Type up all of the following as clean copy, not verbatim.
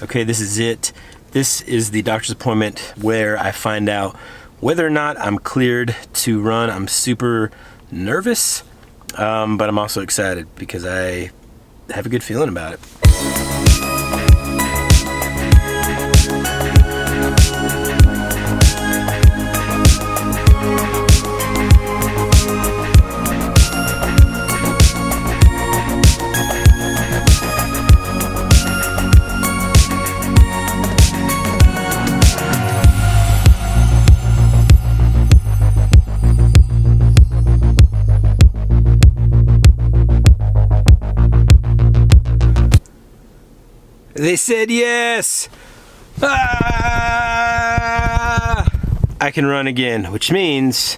Okay, this is it. This is the doctor's appointment where I find out whether or not I'm cleared to run. I'm super nervous, but I'm also excited because I have a good feeling about it. They said yes! Ah! I can run again, which means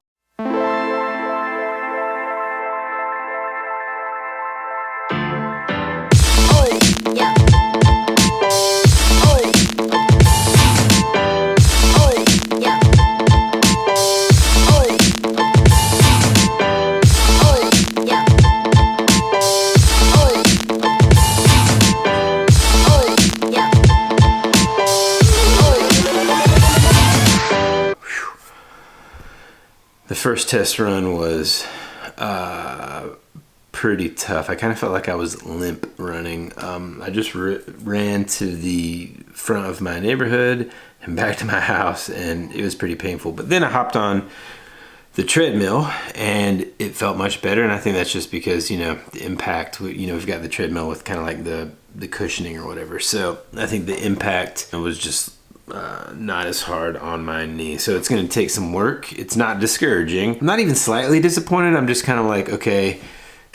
the first test run was pretty tough. I kind of felt like I was limp running. I just ran to the front of my neighborhood and back to my house, and it was pretty painful. But then I hopped on the treadmill and it felt much better, and I think that's just because, you know, the impact, you know, we've got the treadmill with kind of like the cushioning or whatever. So I think the impact was just not as hard on my knee. So it's going to take some work. It's not discouraging. I'm not even slightly disappointed. I'm just kind of like, okay,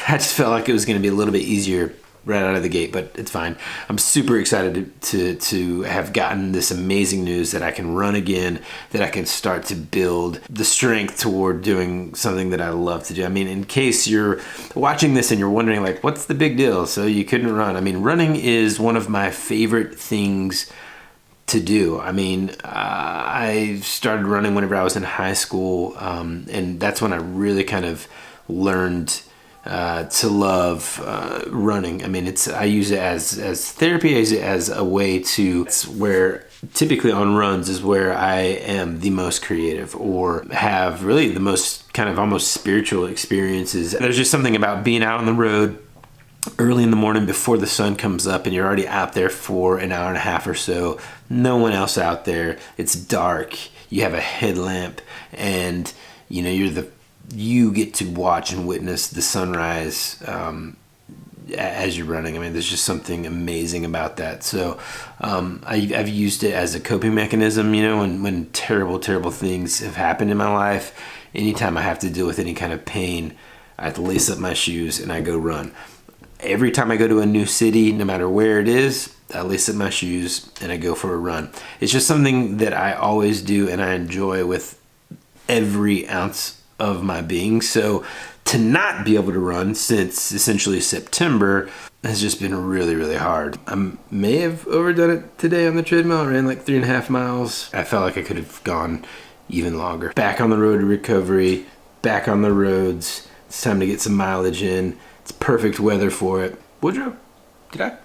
I just felt like it was going to be a little bit easier right out of the gate, but it's fine. I'm super excited to have gotten this amazing news that I can run again, that I can start to build the strength toward doing something that I love to do. I mean, in case you're watching this and you're wondering, like, what's the big deal? So you couldn't run. I mean, running is one of my favorite things to do. I mean, I started running whenever I was in high school, and that's when I really kind of learned to love running. I mean, I use it as therapy. I use it as a way to, it's where typically on runs is where I am the most creative or have really the most kind of almost spiritual experiences. There's just something about being out on the road early in the morning before the sun comes up and you're already out there for an hour and a half or so. No one else out there. It's dark. You have a headlamp, and you know you get to watch and witness the sunrise as you're running. I mean, there's just something amazing about that. So I've used it as a coping mechanism. You know, when terrible things have happened in my life, anytime I have to deal with any kind of pain, I have to lace up my shoes and I go run. Every time I go to a new city, no matter where it is, I lace up my shoes and I go for a run. It's just something that I always do and I enjoy with every ounce of my being. So to not be able to run since essentially September has just been really hard. I may have overdone it today on the treadmill. I ran like 3.5 miles. I felt like I could have gone even longer. Back on the road to recovery, back on the roads. It's time to get some mileage in. It's perfect weather for it. Woodrow, did I?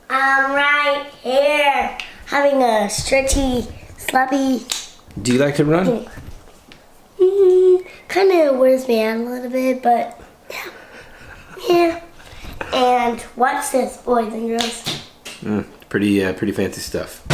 I'm right here having a stretchy, sloppy. Do you like to run? Kind of wears me out a little bit, but yeah. And watch this, boys and girls. Pretty fancy stuff.